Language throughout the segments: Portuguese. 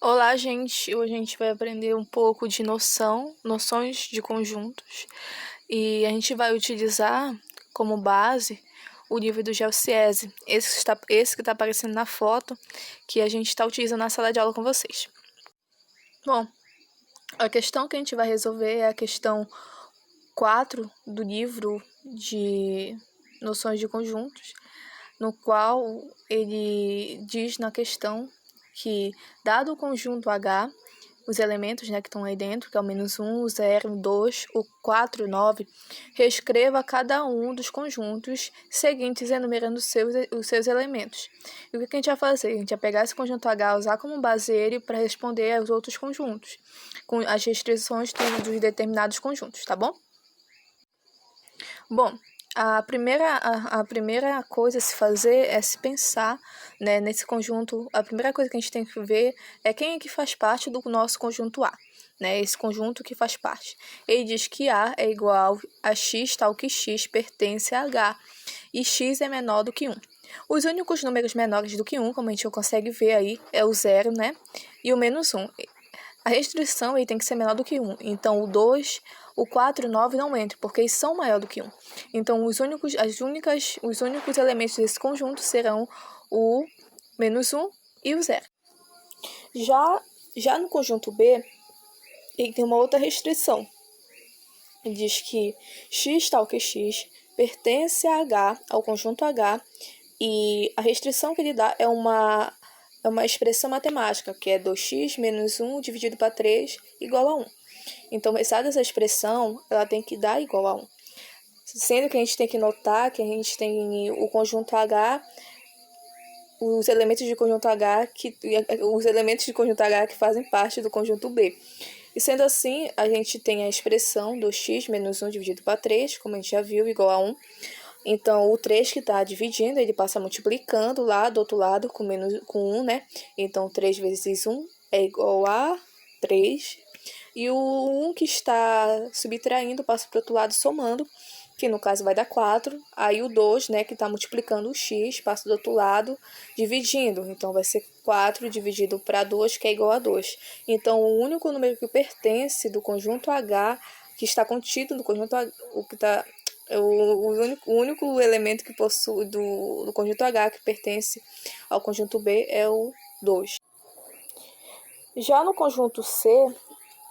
Olá, gente! Hoje a gente vai aprender um pouco de noções de conjuntos, e a gente vai utilizar como base o livro do Gelsiese, esse que está aparecendo na foto, que a gente está utilizando na sala de aula com vocês. Bom, a questão que a gente vai resolver é a questão 4 do livro de noções de conjuntos, no qual ele diz na questão que, dado o conjunto H, os elementos, que estão aí dentro, que é o -1, o 0, o 2, o 4 e o 9, reescreva cada um dos conjuntos seguintes enumerando os seus elementos. E o que a gente vai fazer? A gente vai pegar esse conjunto H, usar como base ele para responder aos outros conjuntos, com as restrições dos determinados conjuntos, tá bom? Bom, a primeira coisa a se fazer é se pensar, nesse conjunto. A primeira coisa que a gente tem que ver é quem é que faz parte do nosso conjunto A, esse conjunto que faz parte. Ele diz que A é igual a X, tal que X pertence a H, e X é menor do que 1. Os únicos números menores do que 1, como a gente consegue ver aí, é o 0, e o -1. A restrição aí tem que ser menor do que 1. Então, o 2, o 4 e o 9 não entram, porque eles são maior do que 1. Então, os únicos elementos desse conjunto serão o -1 e o 0. Já no conjunto B, ele tem uma outra restrição. Ele diz que X tal que X pertence a H, ao conjunto H, e a restrição que ele dá é uma expressão matemática, que é 2x menos 1 dividido para 3 igual a 1. Então, pensada essa expressão, ela tem que dar igual a 1. Sendo que a gente tem que notar que a gente tem o conjunto H, os elementos de conjunto H que fazem parte do conjunto B. E sendo assim, a gente tem a expressão 2x menos 1 dividido para 3, como a gente já viu, igual a 1. Então, o 3 que está dividindo, ele passa multiplicando lá do outro lado com 1, Então, 3 vezes 1 é igual a 3. E o 1 que está subtraindo passa para o outro lado somando, que no caso vai dar 4. Aí o 2, que está multiplicando o x, passa do outro lado dividindo. Então, vai ser 4 dividido para 2, que é igual a 2. Então, o único número que pertence do conjunto H, que está contido no conjunto H, o único elemento que possui do conjunto H que pertence ao conjunto B é o 2. Já no conjunto C,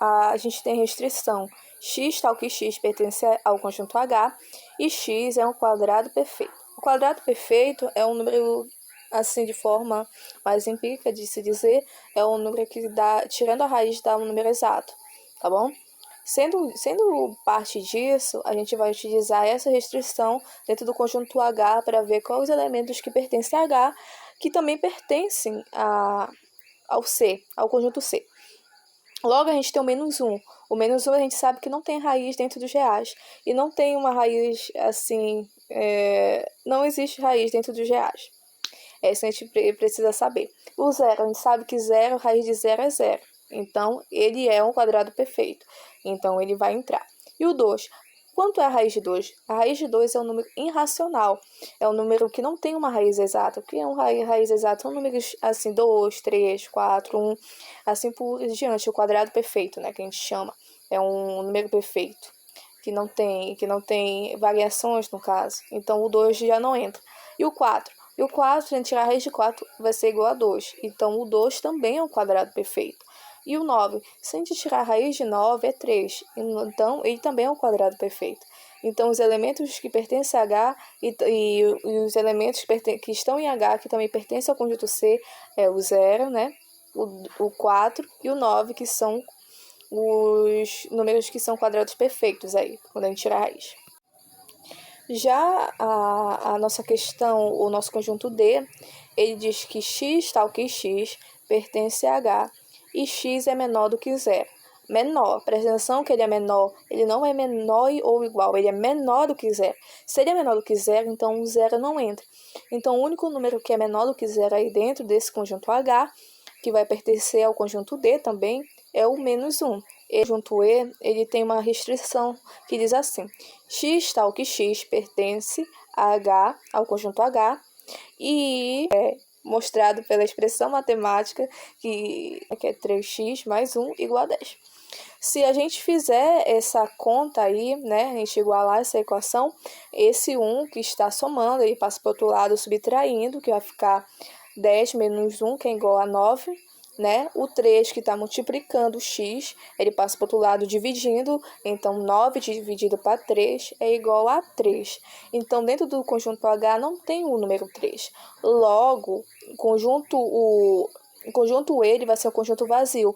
a gente tem restrição. X tal que X pertence ao conjunto H e X é um quadrado perfeito. O quadrado perfeito é um número, assim, de forma mais empírica de se dizer, é um número que dá, tirando a raiz, dá um número exato, tá bom? Sendo parte disso, a gente vai utilizar essa restrição dentro do conjunto H para ver quais os elementos que pertencem a H, que também pertencem ao C, ao conjunto C. Logo, a gente tem o -1. O -1 a gente sabe que não tem raiz dentro dos reais. E não tem uma raiz assim, não existe raiz dentro dos reais. Isso a gente precisa saber. O 0, a gente sabe que 0, raiz de 0 é 0. Então, ele é um quadrado perfeito. Então, ele vai entrar. E o 2? Quanto é a raiz de 2? A raiz de 2 é um número irracional. É um número que não tem uma raiz exata. O que é uma raiz exata? São números assim, 2, 3, 4, 1, assim por diante. O quadrado perfeito, que a gente chama. É um número perfeito, que não tem variações, no caso. Então, o 2 já não entra. E o 4? E o 4, se a gente tirar a raiz de 4, vai ser igual a 2. Então, o 2 também é um quadrado perfeito. E o 9, se a gente tirar a raiz de 9, é 3. Então, ele também é um quadrado perfeito. Então, os elementos que pertencem a H e os elementos que estão em H, que também pertencem ao conjunto C, é o 0, o 4 e o 9, que são os números que são quadrados perfeitos aí, quando a gente tirar a raiz. Já a nossa questão, o nosso conjunto D, ele diz que x tal que x pertence a H e x é menor do que 0. Menor, presta atenção que ele é menor, ele não é menor ou igual, ele é menor do que 0. Se ele é menor do que 0, então o 0 não entra. Então, o único número que é menor do que 0 aí dentro desse conjunto H, que vai pertencer ao conjunto D também, é o -1. O conjunto E, ele tem uma restrição que diz assim: x tal que x pertence a H, ao conjunto H, e mostrado pela expressão matemática, que é 3x mais 1 igual a 10. Se a gente fizer essa conta aí, né, a gente igualar essa equação, esse 1 que está somando, ele passa para o outro lado subtraindo, que vai ficar 10 menos 1, que é igual a 9, né? O 3 que está multiplicando o x, ele passa para o outro lado dividindo, então 9 dividido para 3 é igual a 3. Então, dentro do conjunto H não tem o número 3. Logo, o conjunto ele vai ser o conjunto vazio,